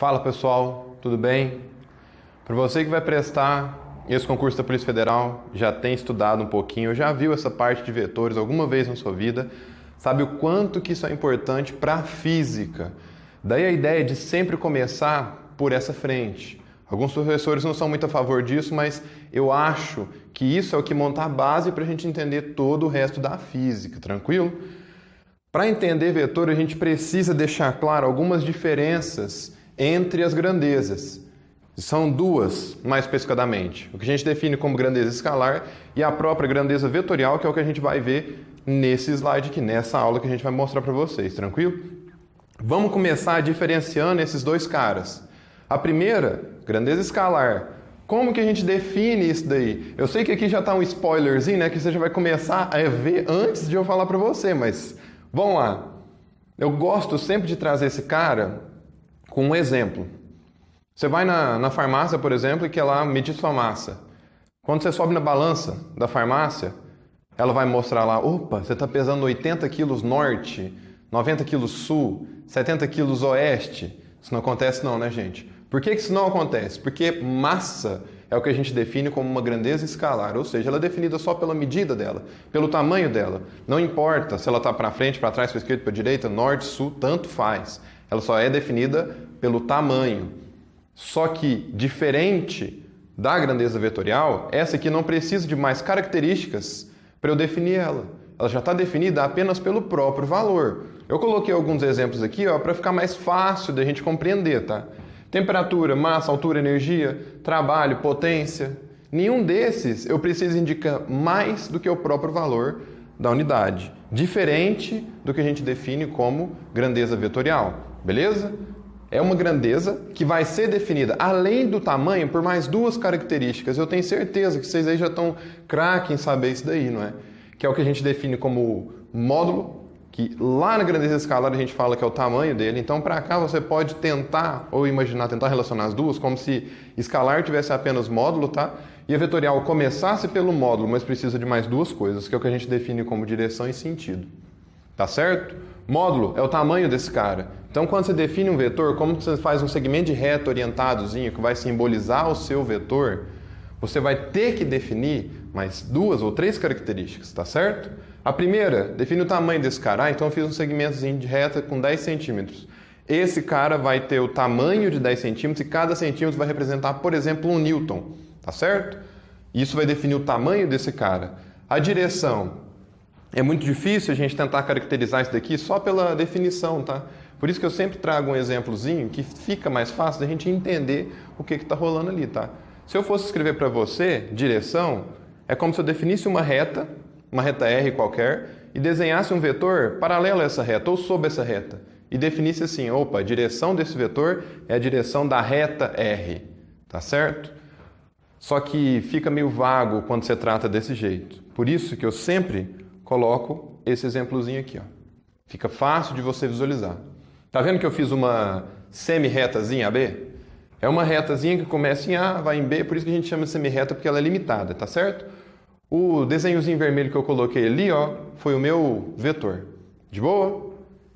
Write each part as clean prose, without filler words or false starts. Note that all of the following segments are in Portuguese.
Fala pessoal, tudo bem? Para você que vai prestar esse concurso da Polícia Federal, já tem estudado um pouquinho, já viu essa parte de vetores alguma vez na sua vida, sabe o quanto que isso é importante para a física. Daí a ideia de sempre começar por essa frente. Alguns professores não são muito a favor disso, mas eu acho que isso é o que monta a base para a gente entender todo o resto da física, tranquilo? Para entender vetor, a gente precisa deixar claro algumas diferenças entre as grandezas. São duas, mais especificadamente. O que a gente define como grandeza escalar e a própria grandeza vetorial, que é o que a gente vai ver nesse slide aqui, nessa aula que a gente vai mostrar para vocês, tranquilo? Vamos começar diferenciando esses dois caras. A primeira, grandeza escalar. Como que a gente define isso daí? Eu sei que aqui já está um spoilerzinho, né? Que você já vai começar a ver antes de eu falar para você, mas vamos lá. Eu gosto sempre de trazer esse cara com um exemplo. Você vai na farmácia, por exemplo, e quer lá medir sua massa. Quando você sobe na balança da farmácia, ela vai mostrar lá, opa, você está pesando 80 quilos norte, 90 quilos sul, 70 quilos oeste. Isso não acontece não, né, gente? Por que isso não acontece? Porque massa é o que a gente define como uma grandeza escalar, ou seja, ela é definida só pela medida dela, pelo tamanho dela. Não importa se ela está para frente, para trás, para esquerda, para direita, norte, sul, tanto faz. Ela só é definida pelo tamanho. Só que, diferente da grandeza vetorial, essa aqui não precisa de mais características para eu definir ela. Ela já está definida apenas pelo próprio valor. Eu coloquei alguns exemplos aqui para ficar mais fácil da gente compreender, tá? Temperatura, massa, altura, energia, trabalho, potência. Nenhum desses eu preciso indicar mais do que o próprio valor da unidade. Diferente do que a gente define como grandeza vetorial. Beleza? É uma grandeza que vai ser definida, além do tamanho, por mais duas características. Eu tenho certeza que vocês aí já estão craque em saber isso daí, não é? Que é o que a gente define como módulo, que lá na grandeza escalar a gente fala que é o tamanho dele. Então, para cá você pode tentar, ou imaginar, tentar relacionar as duas, como se escalar tivesse apenas módulo, tá? E a vetorial começasse pelo módulo, mas precisa de mais duas coisas, que é o que a gente define como direção e sentido. Tá certo? Módulo é o tamanho desse cara. Então, quando você define um vetor, como você faz um segmento de reta orientadozinho que vai simbolizar o seu vetor, você vai ter que definir mais duas ou três características, tá certo? A primeira, define o tamanho desse cara. Então, eu fiz um segmentozinho de reta com 10 centímetros. Esse cara vai ter o tamanho de 10 centímetros e cada centímetro vai representar, por exemplo, um newton, tá certo? Isso vai definir o tamanho desse cara. A direção. É muito difícil a gente tentar caracterizar isso daqui só pela definição, tá? Por isso que eu sempre trago um exemplozinho que fica mais fácil da gente entender o que está rolando ali, tá? Se eu fosse escrever para você, direção, é como se eu definisse uma reta R qualquer, e desenhasse um vetor paralelo a essa reta, ou sob essa reta, e definisse assim, opa, a direção desse vetor é a direção da reta R, tá certo? Só que fica meio vago quando você trata desse jeito. Por isso que eu sempre coloco esse exemplozinho aqui, ó. Fica fácil de você visualizar. Tá vendo que eu fiz uma semi-retazinha AB? É uma retazinha que começa em A, vai em B, por isso que a gente chama de semi-reta, porque ela é limitada, tá certo? O desenhozinho vermelho que eu coloquei ali, ó, foi o meu vetor. De boa?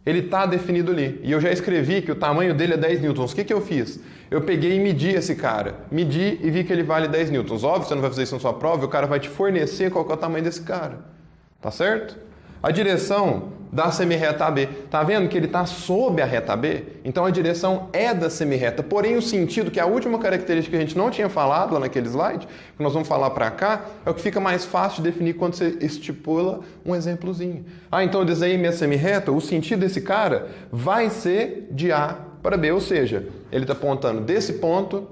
Ele tá definido ali. E eu já escrevi que o tamanho dele é 10 newtons. O que eu fiz? Eu peguei e medi esse cara. Medi e vi que ele vale 10 newtons. Óbvio, você não vai fazer isso na sua prova, o cara vai te fornecer qual que é o tamanho desse cara. Tá certo? A direção da semirreta AB. Tá vendo que ele está sob a reta B? Então a direção é da semirreta. Porém, o sentido, que é a última característica que a gente não tinha falado lá naquele slide, que nós vamos falar para cá, é o que fica mais fácil de definir quando você estipula um exemplozinho. Então eu desenhei minha semirreta, o sentido desse cara vai ser de A para B, ou seja, ele está apontando desse ponto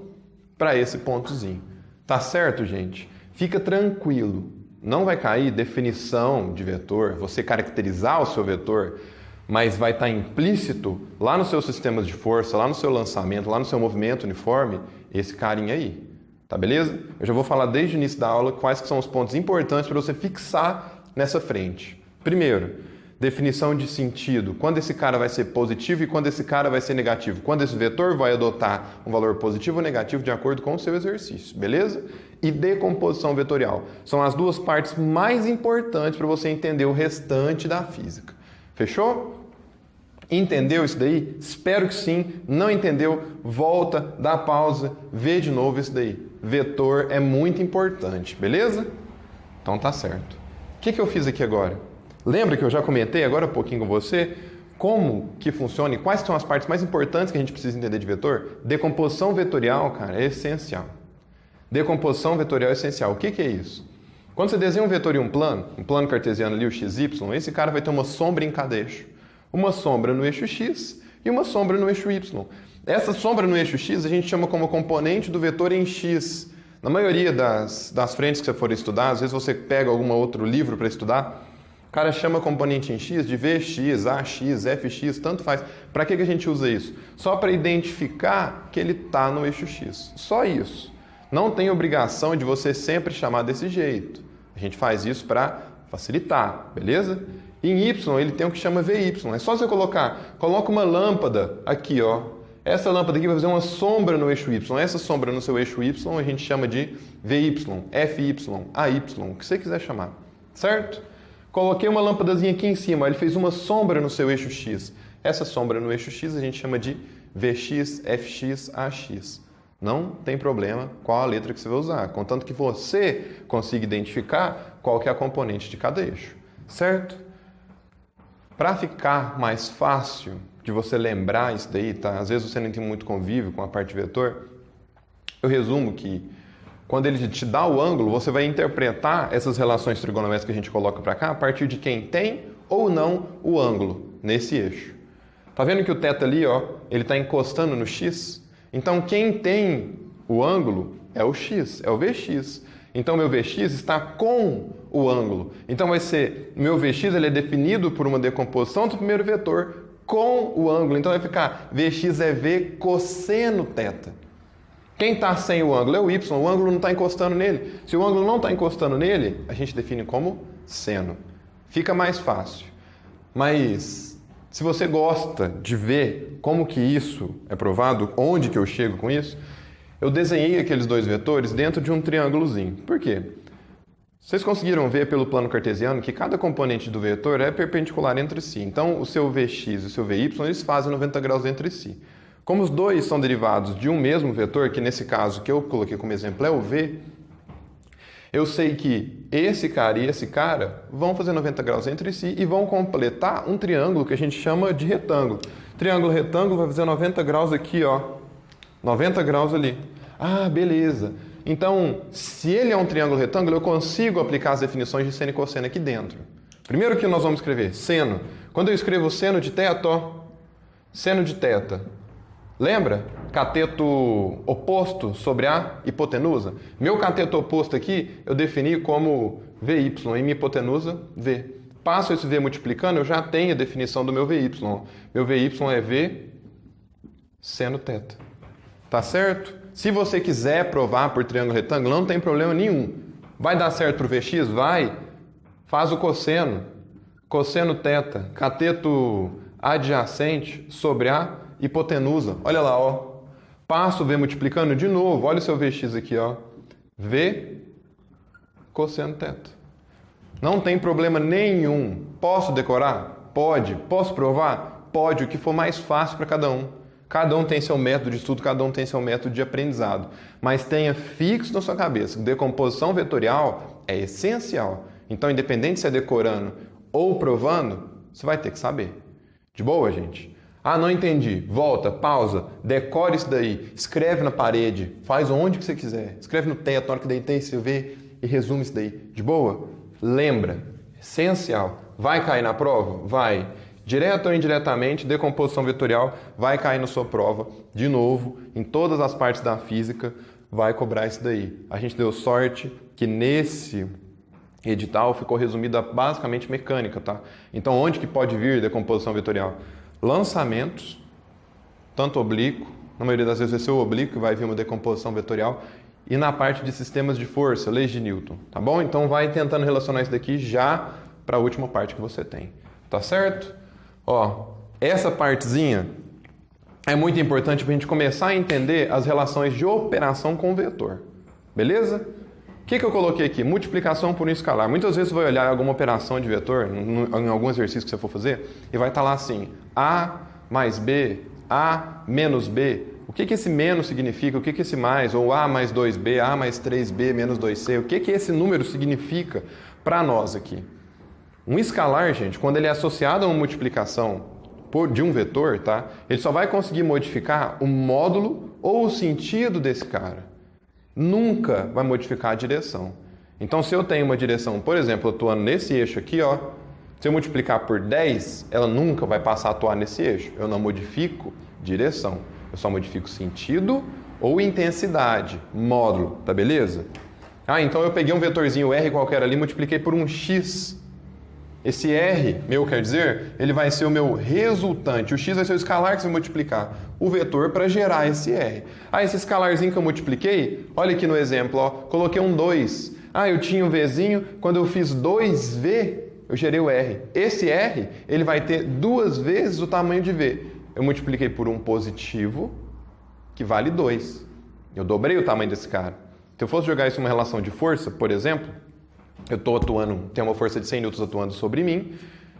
para esse pontozinho. Tá certo, gente? Fica tranquilo. Não vai cair definição de vetor, você caracterizar o seu vetor, mas vai estar implícito lá nos seus sistemas de força, lá no seu lançamento, lá no seu movimento uniforme, esse carinha aí. Tá beleza? Eu já vou falar desde o início da aula quais que são os pontos importantes para você fixar nessa frente. Primeiro, definição de sentido. Quando esse cara vai ser positivo e quando esse cara vai ser negativo. Quando esse vetor vai adotar um valor positivo ou negativo de acordo com o seu exercício. Beleza? E decomposição vetorial. São as duas partes mais importantes para você entender o restante da física. Fechou? Entendeu isso daí? Espero que sim. Não entendeu? Volta, dá pausa, vê de novo isso daí. Vetor é muito importante, beleza? Então tá certo. O que eu fiz aqui agora? Lembra que eu já comentei agora um pouquinho com você como que funciona e quais são as partes mais importantes que a gente precisa entender de vetor? Decomposição vetorial, cara, é essencial. Decomposição vetorial é essencial. O que é isso? Quando você desenha um vetor em um plano cartesiano ali, o xy, esse cara vai ter uma sombra em cada eixo. Uma sombra no eixo x e uma sombra no eixo y. Essa sombra no eixo x a gente chama como componente do vetor em x. Na maioria das frentes que você for estudar, às vezes você pega algum outro livro para estudar, o cara chama componente em x de vx, ax, fx, tanto faz. Para que a gente usa isso? Só para identificar que ele está no eixo x. Só isso. Não tem obrigação de você sempre chamar desse jeito. A gente faz isso para facilitar, beleza? Em y, ele tem o que chama vy. É só você coloca uma lâmpada aqui, ó. Essa lâmpada aqui vai fazer uma sombra no eixo y. Essa sombra no seu eixo y a gente chama de vy, fy, ay, o que você quiser chamar, certo? Coloquei uma lâmpadazinha aqui em cima, ele fez uma sombra no seu eixo x. Essa sombra no eixo x a gente chama de vx, fx, ax. Não tem problema qual a letra que você vai usar, contanto que você consiga identificar qual que é a componente de cada eixo, certo? Para ficar mais fácil de você lembrar isso daí, tá? Às vezes você não tem muito convívio com a parte de vetor, eu resumo que quando ele te dá o ângulo, você vai interpretar essas relações trigonométricas que a gente coloca para cá a partir de quem tem ou não o ângulo nesse eixo. Tá vendo que o θ ali, ó, ele está encostando no x? Então, quem tem o ângulo é o x, é o Vx. Então, meu Vx está com o ângulo. Então, vai ser, meu Vx ele é definido por uma decomposição do primeiro vetor com o ângulo. Então, vai ficar Vx é V cosseno θ. Quem está sem o ângulo é o y, o ângulo não está encostando nele. Se o ângulo não está encostando nele, a gente define como seno. Fica mais fácil. Mas, se você gosta de ver como que isso é provado, onde que eu chego com isso, eu desenhei aqueles dois vetores dentro de um triângulozinho. Por quê? Vocês conseguiram ver pelo plano cartesiano que cada componente do vetor é perpendicular entre si. Então, o seu Vx e o seu Vy, eles fazem 90 graus entre si. Como os dois são derivados de um mesmo vetor, que nesse caso que eu coloquei como exemplo é o V, eu sei que esse cara e esse cara vão fazer 90 graus entre si e vão completar um triângulo que a gente chama de retângulo. Triângulo retângulo vai fazer 90 graus aqui, ó. 90 graus ali. Ah, beleza. Então, se ele é um triângulo retângulo, eu consigo aplicar as definições de seno e cosseno aqui dentro. Primeiro que nós vamos escrever seno. Quando eu escrevo seno de θ, ó, seno de θ. Lembra? Cateto oposto sobre a hipotenusa. Meu cateto oposto aqui eu defini como Vy e minha hipotenusa V. Passo esse V multiplicando, eu já tenho a definição do meu Vy. Meu Vy é V seno θ. Tá certo? Se você quiser provar por triângulo retângulo, não tem problema nenhum. Vai dar certo para o Vx? Vai. Faz o cosseno. Cosseno θ. Cateto adjacente sobre a hipotenusa. Olha lá, ó. Passo o V multiplicando de novo. Olha o seu Vx aqui, ó. V cosseno θ. Não tem problema nenhum. Posso decorar? Pode. Posso provar? Pode. O que for mais fácil para cada um. Cada um tem seu método de estudo, cada um tem seu método de aprendizado. Mas tenha fixo na sua cabeça. Decomposição vetorial é essencial. Então, independente se é decorando ou provando, você vai ter que saber. De boa, gente? Ah, não entendi. Volta, pausa, decore isso daí, escreve na parede, faz onde que você quiser. Escreve no teto, na hora que deitei, você vê e resume isso daí. De boa? Lembra, essencial. Vai cair na prova? Vai. Direto ou indiretamente, decomposição vetorial vai cair na sua prova. De novo, em todas as partes da física, vai cobrar isso daí. A gente deu sorte que nesse edital ficou resumida basicamente mecânica, tá? Então, onde que pode vir decomposição vetorial? Lançamentos, tanto oblíquo, na maioria das vezes vai ser o oblíquo que vai vir uma decomposição vetorial, e na parte de sistemas de força, leis de Newton, tá bom? Então vai tentando relacionar isso daqui já para a última parte que você tem, tá certo? Ó, essa partezinha é muito importante para a gente começar a entender as relações de operação com o vetor, beleza? O que eu coloquei aqui? Multiplicação por um escalar. Muitas vezes você vai olhar alguma operação de vetor, em algum exercício que você for fazer, e vai estar lá assim, A mais B, A menos B. O que esse menos significa? O que esse mais? Ou A mais 2B, A mais 3B menos 2C. O que esse número significa para nós aqui? Um escalar, gente, quando ele é associado a uma multiplicação de um vetor, tá? Ele só vai conseguir modificar o módulo ou o sentido desse cara. Nunca vai modificar a direção. Então, se eu tenho uma direção, por exemplo, atuando nesse eixo aqui, ó, se eu multiplicar por 10, ela nunca vai passar a atuar nesse eixo. Eu não modifico direção. Eu só modifico sentido ou intensidade, módulo, tá beleza? Ah, então eu peguei um vetorzinho R qualquer ali e multipliquei por um X. Esse R, quer dizer, ele vai ser o meu resultante. O X vai ser o escalar que você vai multiplicar o vetor para gerar esse R. Ah, esse escalarzinho que eu multipliquei, olha aqui no exemplo, ó, coloquei um 2. Ah, eu tinha um Vzinho, quando eu fiz 2V, eu gerei o R. Esse R, ele vai ter 2 vezes o tamanho de V. Eu multipliquei por um positivo, que vale 2. Eu dobrei o tamanho desse cara. Se eu fosse jogar isso numa relação de força, por exemplo, eu estou atuando, tem uma força de 100 newtons atuando sobre mim,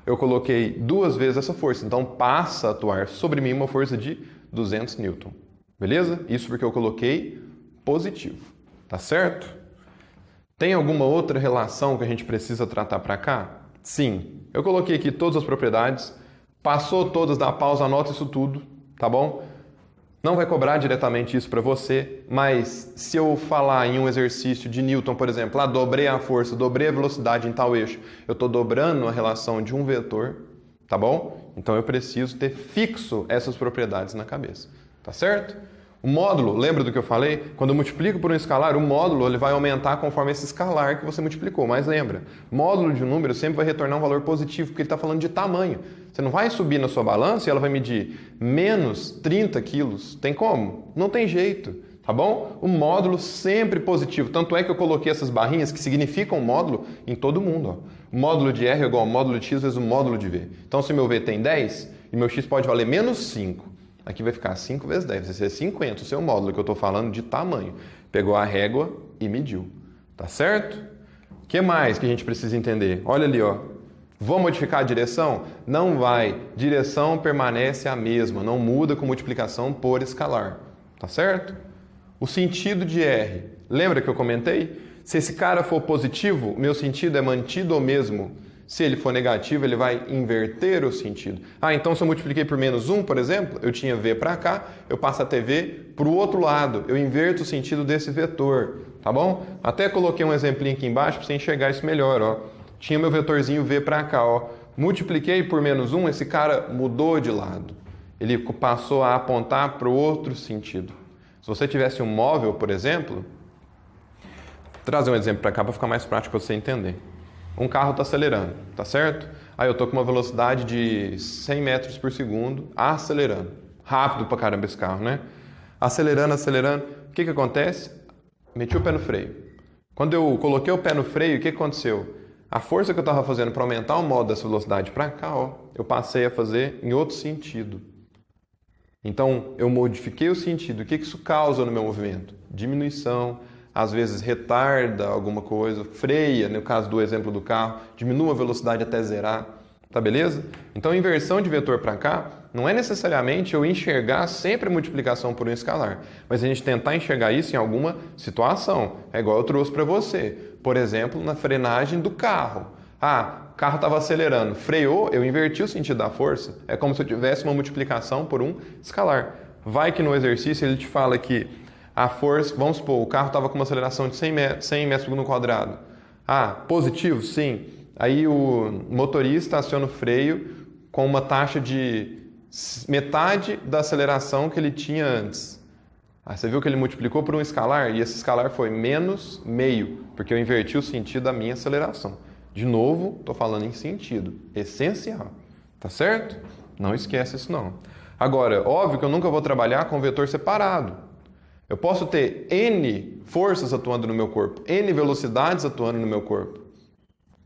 eu coloquei 2 vezes essa força, então passa a atuar sobre mim uma força de 200 newtons. Beleza? Isso porque eu coloquei positivo. Tá certo? Tem alguma outra relação que a gente precisa tratar para cá? Sim. Eu coloquei aqui todas as propriedades, passou todas, dá pausa, anota isso tudo, tá bom? Não vai cobrar diretamente isso para você, mas se eu falar em um exercício de Newton, por exemplo, dobrei a força, dobrei a velocidade em tal eixo, eu estou dobrando a relação de um vetor, tá bom? Então eu preciso ter fixo essas propriedades na cabeça, tá certo? O módulo, lembra do que eu falei? Quando eu multiplico por um escalar, o módulo ele vai aumentar conforme esse escalar que você multiplicou. Mas lembra, módulo de um número sempre vai retornar um valor positivo, porque ele está falando de tamanho. Você não vai subir na sua balança e ela vai medir menos 30 quilos. Tem como? Não tem jeito, tá bom? O módulo sempre positivo. Tanto é que eu coloquei essas barrinhas que significam módulo em todo mundo. Ó. O módulo de R é igual ao módulo de X vezes o módulo de V. Então, se meu V tem 10 e meu X pode valer menos 5, aqui vai ficar 5 vezes 10, vai ser 50, o seu módulo que eu estou falando de tamanho. Pegou a régua e mediu. Tá certo? O que mais que a gente precisa entender? Olha ali, ó. Vou modificar a direção? Não vai. Direção permanece a mesma, não muda com multiplicação por escalar. Tá certo? O sentido de R. Lembra que eu comentei? Se esse cara for positivo, o meu sentido é mantido o mesmo. Se ele for negativo, ele vai inverter o sentido. Ah, então se eu multipliquei por menos 1, por exemplo, eu tinha V para cá, eu passo a ter V para o outro lado. Eu inverto o sentido desse vetor, tá bom? Até coloquei um exemplinho aqui embaixo para você enxergar isso melhor, ó. Tinha meu vetorzinho V para cá, ó. Multipliquei por menos 1, esse cara mudou de lado. Ele passou a apontar para o outro sentido. Se você tivesse um móvel, por exemplo, vou trazer um exemplo para cá para ficar mais prático para você entender. Um carro está acelerando, tá certo? Aí eu estou com uma velocidade de 100 metros por segundo, acelerando. Rápido pra caramba esse carro, né? Acelerando, acelerando. O que acontece? Meti o pé no freio. Quando eu coloquei o pé no freio, o que aconteceu? A força que eu estava fazendo para aumentar o modo dessa velocidade para cá, ó, eu passei a fazer em outro sentido. Então, eu modifiquei o sentido. O que isso causa no meu movimento? Diminuição. Às vezes retarda alguma coisa, freia, no caso do exemplo do carro, diminui a velocidade até zerar, tá beleza? Então, inversão de vetor para cá não é necessariamente eu enxergar sempre a multiplicação por um escalar, mas a gente tentar enxergar isso em alguma situação. É igual eu trouxe para você, por exemplo, na frenagem do carro. Ah, o carro estava acelerando, freou, eu inverti o sentido da força. É como se eu tivesse uma multiplicação por um escalar. Vai que no exercício ele te fala que a força, vamos supor, o carro estava com uma aceleração de 100 metros por segundo quadrado. Ah, positivo? Sim. Aí o motorista aciona o freio com uma taxa de metade da aceleração que ele tinha antes. Ah, você viu que ele multiplicou por um escalar e esse escalar foi menos meio, porque eu inverti o sentido da minha aceleração. De novo, estou falando em sentido essencial. Tá certo? Não esquece isso não. Agora, óbvio que eu nunca vou trabalhar com vetor separado. Eu posso ter N forças atuando no meu corpo, N velocidades atuando no meu corpo.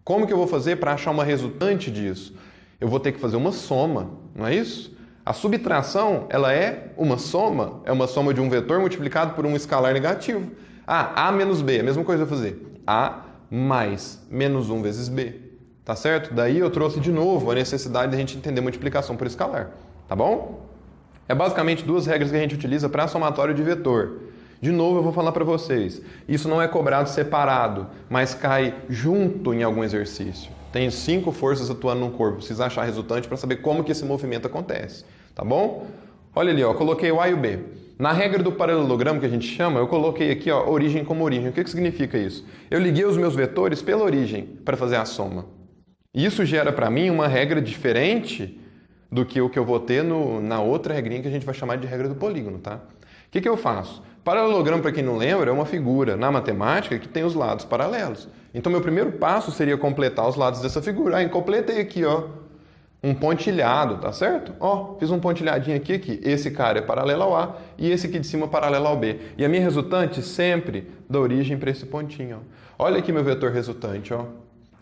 Como que eu vou fazer para achar uma resultante disso? Eu vou ter que fazer uma soma, não é isso? A subtração, ela é uma soma de um vetor multiplicado por um escalar negativo. Ah, A menos B, a mesma coisa eu vou fazer. A mais menos 1 vezes B. Tá certo? Daí eu trouxe de novo a necessidade de a gente entender multiplicação por escalar. Tá bom? É basicamente duas regras que a gente utiliza para somatório de vetor. De novo eu vou falar para vocês. Isso não é cobrado separado, mas cai junto em algum exercício. Tem 5 forças atuando no corpo. Precisa achar resultante para saber como que esse movimento acontece. Tá bom? Olha ali, ó, coloquei o A e o B. Na regra do paralelogramo que a gente chama, eu coloquei aqui, ó, origem como origem. O que significa isso? Eu liguei os meus vetores pela origem para fazer a soma. Isso gera para mim uma regra diferente do que o que eu vou ter na outra regrinha que a gente vai chamar de regra do polígono, tá? O que eu faço? Paralelogramo, para quem não lembra, é uma figura na matemática que tem os lados paralelos. Então, meu primeiro passo seria completar os lados dessa figura. Ah, completei aqui, ó, um pontilhado, tá certo? Ó, fiz um pontilhadinho aqui. Esse cara é paralelo ao A e esse aqui de cima é paralelo ao B. E a minha resultante sempre da origem para esse pontinho, ó. Olha aqui meu vetor resultante, ó.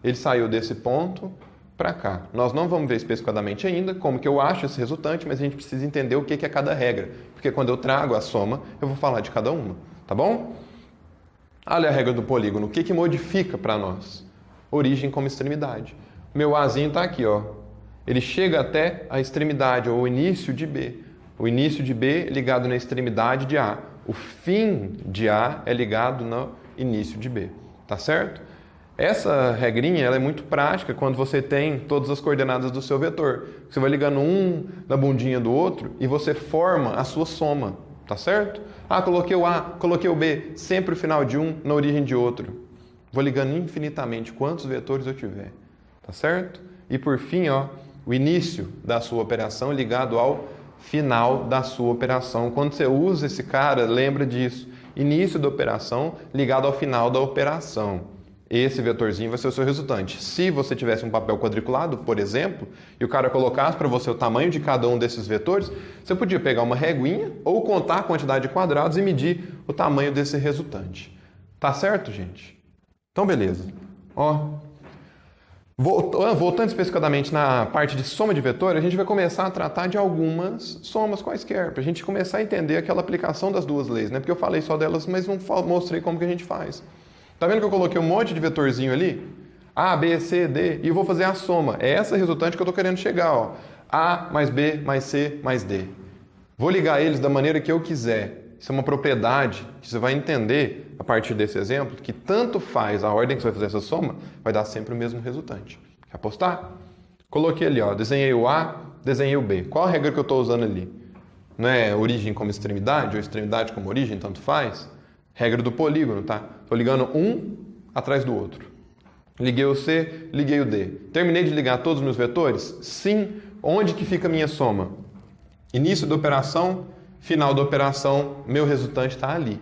Ele saiu desse ponto para cá. Nós não vamos ver especificadamente ainda como que eu acho esse resultante, mas a gente precisa entender o que é cada regra. Porque quando eu trago a soma, eu vou falar de cada uma, tá bom? Olha a regra do polígono. O que modifica para nós? Origem como extremidade. Meu Azinho está aqui, ó. Ele chega até a extremidade, ou o início de B. O início de B é ligado na extremidade de A. O fim de A é ligado no início de B. Tá certo? Essa regrinha ela é muito prática quando você tem todas as coordenadas do seu vetor. Você vai ligando um na bundinha do outro e você forma a sua soma. Tá certo? Ah, coloquei o A, coloquei o B, sempre o final de um na origem de outro. Vou ligando infinitamente quantos vetores eu tiver. Tá certo? E por fim, ó, o início da sua operação ligado ao final da sua operação. Quando você usa esse cara, lembra disso. Início da operação ligado ao final da operação. Esse vetorzinho vai ser o seu resultante. Se você tivesse um papel quadriculado, por exemplo, e o cara colocasse para você o tamanho de cada um desses vetores, você podia pegar uma reguinha ou contar a quantidade de quadrados e medir o tamanho desse resultante. Tá certo, gente? Então, beleza. Ó, voltando especificadamente na parte de soma de vetor, a gente vai começar a tratar de algumas somas quaisquer, para a gente começar a entender aquela aplicação das duas leis, né? Porque eu falei só delas, mas não mostrei como que a gente faz. Tá vendo que eu coloquei um monte de vetorzinho ali? A, B, C, D, e eu vou fazer a soma. É essa resultante que eu estou querendo chegar, ó. A mais B mais C mais D. Vou ligar eles da maneira que eu quiser. Isso é uma propriedade que você vai entender, a partir desse exemplo, que tanto faz a ordem que você vai fazer essa soma, vai dar sempre o mesmo resultante. Quer apostar? Coloquei ali, ó, desenhei o A, desenhei o B. Qual a regra que eu estou usando ali? Não é origem como extremidade ou extremidade como origem, tanto faz? Regra do polígono, tá? Estou ligando um atrás do outro. Liguei o C, liguei o D. Terminei de ligar todos os meus vetores? Sim. Onde que fica a minha soma? Início da operação, final da operação, meu resultante está ali.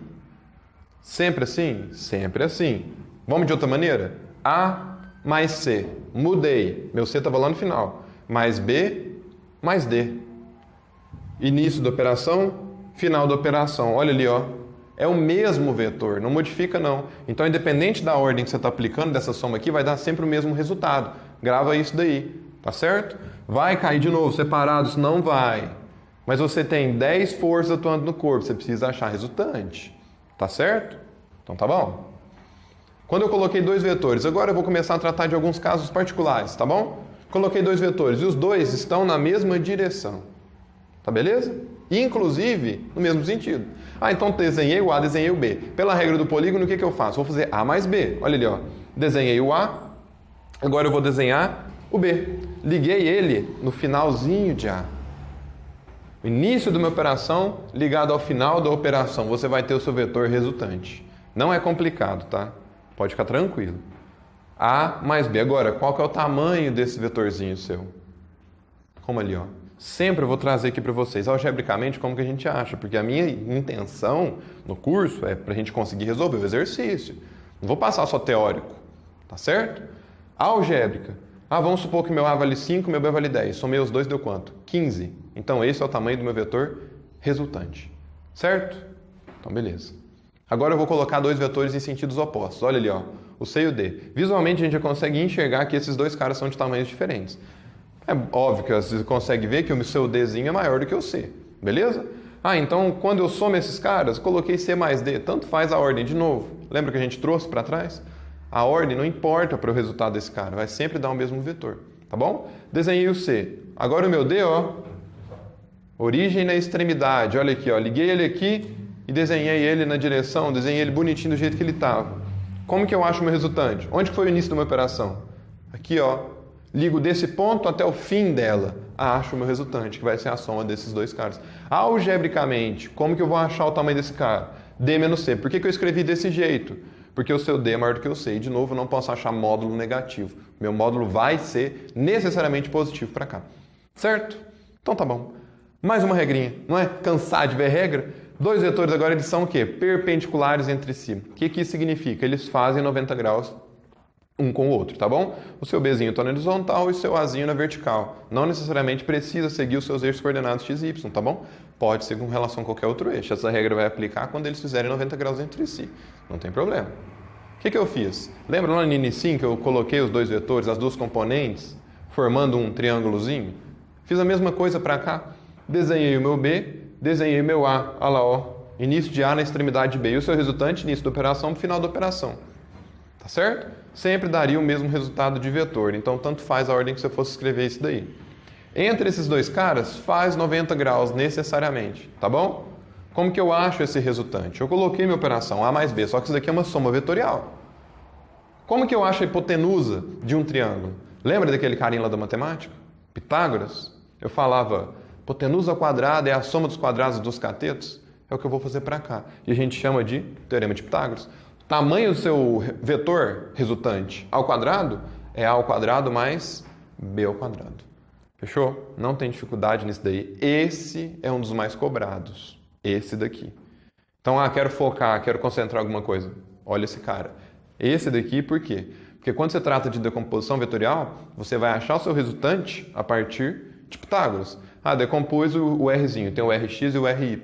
Sempre assim? Sempre assim. Vamos de outra maneira? A mais C. Mudei. Meu C estava lá no final. Mais B, mais D. Início da operação, final da operação. Olha ali, ó. É o mesmo vetor, não modifica não. Então, independente da ordem que você está aplicando dessa soma aqui, vai dar sempre o mesmo resultado. Grava isso daí, tá certo? Vai cair de novo separados? Não vai. Mas você tem 10 forças atuando no corpo, você precisa achar resultante. Tá certo? Então tá bom. Quando eu coloquei 2 vetores, agora eu vou começar a tratar de alguns casos particulares, tá bom? Coloquei 2 vetores e os dois estão na mesma direção. Tá beleza? Inclusive, no mesmo sentido. Ah, então desenhei o A, desenhei o B. Pela regra do polígono, o que eu faço? Vou fazer A mais B. Olha ali, ó. Desenhei o A, agora eu vou desenhar o B. Liguei ele no finalzinho de A. O início de uma operação ligado ao final da operação. Você vai ter o seu vetor resultante. Não é complicado, tá? Pode ficar tranquilo. A mais B. Agora, qual que é o tamanho desse vetorzinho seu? Como ali, ó. Sempre eu vou trazer aqui para vocês, algebricamente, como que a gente acha, porque a minha intenção no curso é para a gente conseguir resolver o exercício. Não vou passar só teórico, tá certo? Algébrica. Ah, vamos supor que meu A vale 5, meu B vale 10. Somei os dois, deu quanto? 15. Então, esse é o tamanho do meu vetor resultante. Certo? Então, beleza. Agora eu vou colocar 2 vetores em sentidos opostos. Olha ali, ó, o C e o D. Visualmente, a gente já consegue enxergar que esses 2 caras são de tamanhos diferentes. É óbvio que você consegue ver que o seu Dzinho é maior do que o C, beleza? Ah, então quando eu somo esses caras, coloquei C mais D, tanto faz a ordem de novo. Lembra que a gente trouxe para trás? A ordem não importa para o resultado desse cara, vai sempre dar o mesmo vetor, tá bom? Desenhei o C. Agora o meu D, ó, origem na extremidade, olha aqui, ó, liguei ele aqui e desenhei ele na direção, desenhei ele bonitinho do jeito que ele estava. Como que eu acho o meu resultante? Onde que foi o início de uma operação? Aqui, ó, ligo desse ponto até o fim dela, acho o meu resultante, que vai ser a soma desses dois caras. Algebricamente, como que eu vou achar o tamanho desse cara? D menos C. Por que que eu escrevi desse jeito? Porque o seu D é maior do que o C. E, de novo, eu não posso achar módulo negativo. Meu módulo vai ser necessariamente positivo para cá. Certo? Então tá bom. Mais uma regrinha. Não é cansar de ver regra? Dois vetores agora eles são o quê? Perpendiculares entre si. O que que isso significa? Eles fazem 90 graus um com o outro, tá bom? O seu Bzinho está na horizontal e o seu Azinho na vertical. Não necessariamente precisa seguir os seus eixos coordenados x e y, tá bom? Pode ser com relação a qualquer outro eixo. Essa regra vai aplicar quando eles fizerem 90 graus entre si. Não tem problema. O que que eu fiz? Lembra lá no início que eu coloquei os dois vetores, as duas componentes, formando um triângulozinho? Fiz a mesma coisa para cá. Desenhei o meu B, desenhei o meu A. Olha lá, ó. Início de A na extremidade de B. E o seu resultante, início da operação, final da operação. Tá certo? Sempre daria o mesmo resultado de vetor. Então, tanto faz a ordem que você fosse escrever isso daí. Entre esses dois caras, faz 90 graus necessariamente. Tá bom? Como que eu acho esse resultante? Eu coloquei minha operação A mais B, só que isso daqui é uma soma vetorial. Como que eu acho a hipotenusa de um triângulo? Lembra daquele carinha lá da matemática? Pitágoras? Eu falava, hipotenusa ao quadrado é a soma dos quadrados dos catetos. É o que eu vou fazer para cá. E a gente chama de teorema de Pitágoras. Tamanho do seu vetor resultante ao quadrado é A ao quadrado mais B ao quadrado. Fechou? Não tem dificuldade nisso daí. Esse é um dos mais cobrados. Esse daqui. Então, quero focar, quero concentrar alguma coisa. Olha esse cara. Esse daqui, por quê? Porque quando você trata de decomposição vetorial, você vai achar o seu resultante a partir de Pitágoras. Decompôs o Rzinho. Tem o Rx e o Ry.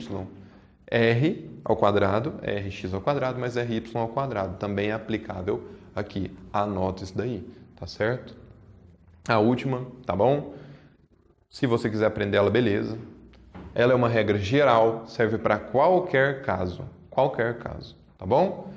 R ao quadrado é Rx ao quadrado mais Ry ao quadrado. Também é aplicável aqui. Anota isso daí, tá certo? A última, tá bom? Se você quiser aprender ela, beleza. Ela é uma regra geral, serve para qualquer caso. Qualquer caso, tá bom?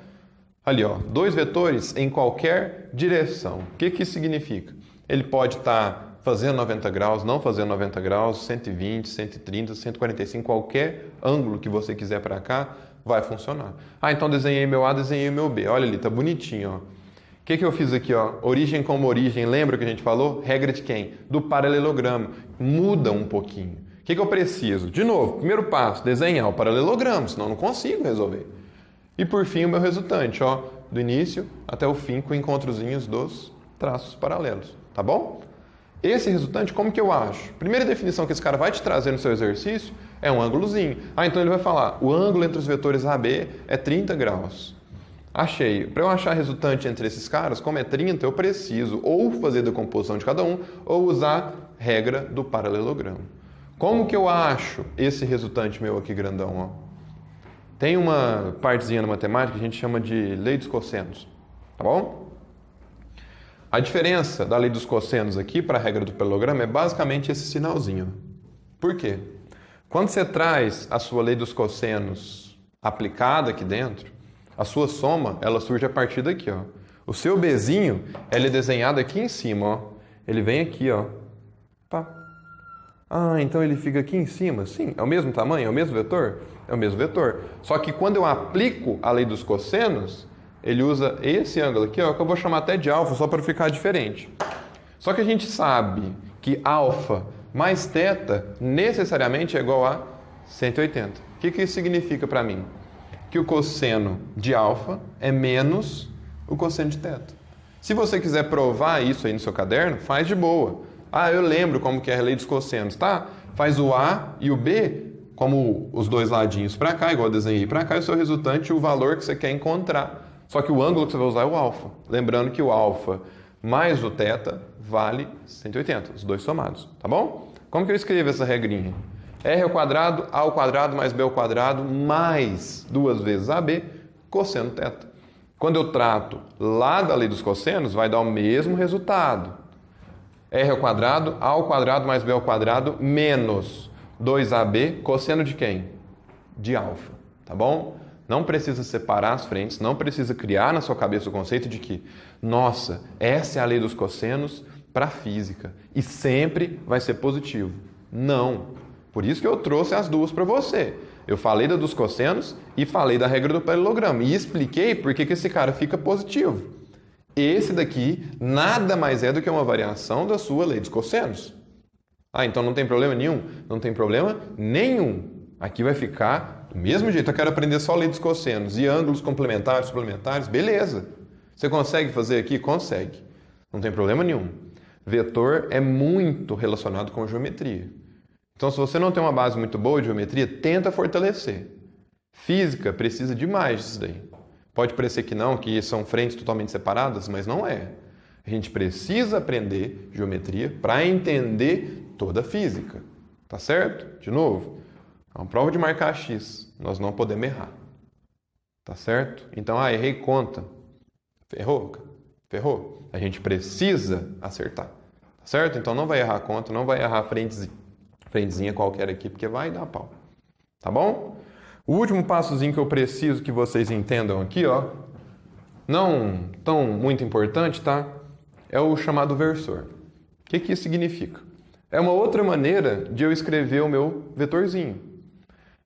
Ali, ó, dois vetores em qualquer direção. O que que isso significa? Ele pode estar fazendo 90 graus, não fazendo 90 graus, 120, 130, 145, qualquer ângulo que você quiser para cá, vai funcionar. Então desenhei meu A, desenhei meu B. Olha ali, tá bonitinho, ó. O que que eu fiz aqui, ó? Origem como origem, lembra que a gente falou? Regra de quem? Do paralelogramo. Muda um pouquinho. O que que eu preciso? De novo, primeiro passo, desenhar o paralelogramo, senão eu não consigo resolver. E por fim o meu resultante, ó, do início até o fim com encontrozinhos dos traços paralelos, tá bom? Esse resultante, como que eu acho? Primeira definição que esse cara vai te trazer no seu exercício é um ângulozinho. Então ele vai falar, o ângulo entre os vetores AB é 30 graus. Achei. Para eu achar resultante entre esses caras, como é 30, eu preciso ou fazer a decomposição de cada um ou usar regra do paralelogramo. Como que eu acho esse resultante meu aqui grandão, ó? Tem uma partezinha na matemática que a gente chama de lei dos cossenos, tá bom? A diferença da lei dos cossenos aqui para a regra do paralelogramo é basicamente esse sinalzinho. Por quê? Quando você traz a sua lei dos cossenos aplicada aqui dentro, a sua soma, ela surge a partir daqui, ó. O seu Bzinho, ele é desenhado aqui em cima, ó. Ele vem aqui, ó. Pá. Então ele fica aqui em cima? Sim, é o mesmo tamanho, é o mesmo vetor? É o mesmo vetor. Só que quando eu aplico a lei dos cossenos, ele usa esse ângulo aqui, ó, que eu vou chamar até de alfa, só para ficar diferente. Só que a gente sabe que alfa mais θ necessariamente é igual a 180. O que isso significa para mim? Que o cosseno de alfa é menos o cosseno de θ. Se você quiser provar isso aí no seu caderno, faz de boa. Eu lembro como que é a lei dos cossenos, tá? Faz o A e o B como os dois ladinhos para cá, igual eu desenhei para cá, e o seu resultante, o valor que você quer encontrar. Só que o ângulo que você vai usar é o alfa. Lembrando que o alfa mais o θ vale 180, os dois somados, tá bom? Como que eu escrevo essa regrinha? R ao quadrado, A ao quadrado mais B ao quadrado mais 2 vezes AB, cosseno θ. Quando eu trato lá da lei dos cossenos, vai dar o mesmo resultado. R ao quadrado, A ao quadrado mais B ao quadrado menos 2AB, cosseno de quem? De alfa, tá bom? Não precisa separar as frentes, não precisa criar na sua cabeça o conceito de que, nossa, essa é a lei dos cossenos para a física e sempre vai ser positivo. Não. Por isso que eu trouxe as duas para você. Eu falei da dos cossenos e falei da regra do paralelogramo e expliquei por que esse cara fica positivo. Esse daqui nada mais é do que uma variação da sua lei dos cossenos. Ah, então não tem problema nenhum? Não tem problema nenhum. Aqui vai ficar do mesmo jeito. Eu quero aprender só lei dos cossenos e ângulos complementares, suplementares. Beleza. Você consegue fazer aqui? Consegue. Não tem problema nenhum. Vetor é muito relacionado com geometria. Então, se você não tem uma base muito boa de geometria, tenta fortalecer. Física precisa demais disso daí. Pode parecer que não, que são frentes totalmente separadas, mas não é. A gente precisa aprender geometria para entender toda a física. Tá certo? De novo, é uma prova de marcar X. Nós não podemos errar. Tá certo? Então, errei conta. Ferrou? Ferrou. A gente precisa acertar. Tá certo? Então, não vai errar conta, não vai errar frentezinha qualquer aqui, porque vai dar pau. Tá bom? O último passozinho que eu preciso que vocês entendam aqui, ó, não tão muito importante, tá? É o chamado versor. O que isso significa? É uma outra maneira de eu escrever o meu vetorzinho.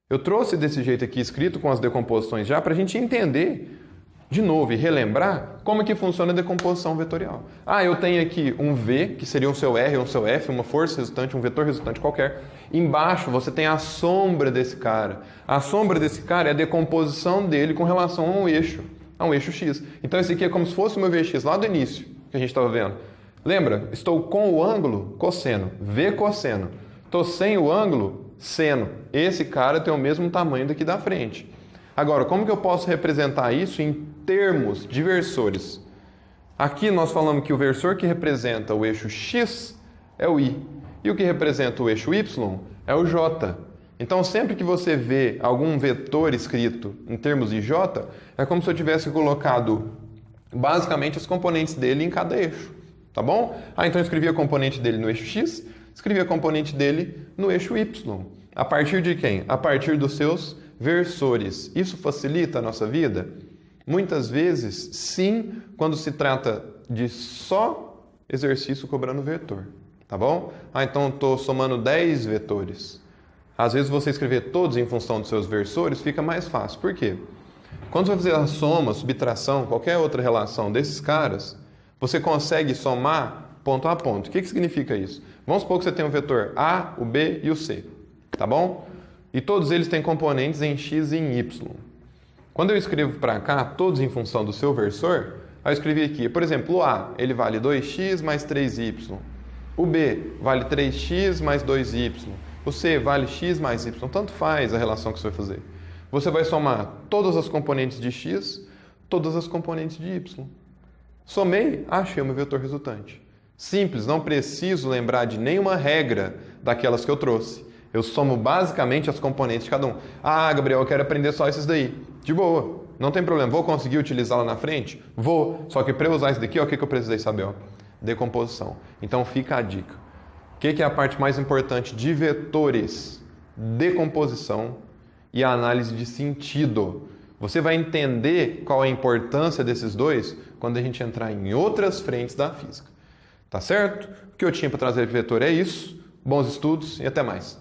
Eu trouxe desse jeito aqui escrito com as decomposições já para a gente entender de novo e relembrar como que funciona a decomposição vetorial. Eu tenho aqui um V, que seria um seu R ou um seu F, uma força resultante, um vetor resultante qualquer. Embaixo você tem a sombra desse cara. A sombra desse cara é a decomposição dele com relação a um eixo X. Então esse aqui é como se fosse o meu Vx lá do início, que a gente estava vendo. Lembra? Estou com o ângulo cosseno, V cosseno. Estou sem o ângulo seno. Esse cara tem o mesmo tamanho daqui da frente. Agora, como que eu posso representar isso em termos de versores? Aqui nós falamos que o versor que representa o eixo X é o I. E o que representa o eixo Y é o J. Então, sempre que você vê algum vetor escrito em termos de J, é como se eu tivesse colocado basicamente os componentes dele em cada eixo. Tá bom? Então eu escrevi a componente dele no eixo X, escrevi a componente dele no eixo Y. A partir de quem? A partir dos seus versores. Isso facilita a nossa vida? Muitas vezes, sim, quando se trata de só exercício cobrando vetor. Tá bom? Então eu estou somando 10 vetores. Às vezes você escrever todos em função dos seus versores fica mais fácil. Por quê? Quando você vai fazer a soma, subtração, qualquer outra relação desses caras, você consegue somar ponto a ponto. O que significa isso? Vamos supor que você tem o vetor A, o B e o C. Tá bom? E todos eles têm componentes em X e em Y. Quando eu escrevo para cá, todos em função do seu versor, eu escrevi aqui, por exemplo, o A, ele vale 2x mais 3y. O B vale 3x mais 2y. O C vale x mais y. Tanto faz a relação que você vai fazer. Você vai somar todas as componentes de x, todas as componentes de y. Somei, achei o meu vetor resultante. Simples, não preciso lembrar de nenhuma regra daquelas que eu trouxe. Eu somo basicamente as componentes de cada um. Gabriel, eu quero aprender só esses daí. De boa, não tem problema. Vou conseguir utilizar lá na frente? Vou. Só que para eu usar isso daqui, o que eu precisei saber? Decomposição. Então fica a dica. O que é a parte mais importante de vetores? Decomposição e a análise de sentido. Você vai entender qual é a importância desses dois quando a gente entrar em outras frentes da física. Tá certo? O que eu tinha para trazer de vetor é isso. Bons estudos e até mais.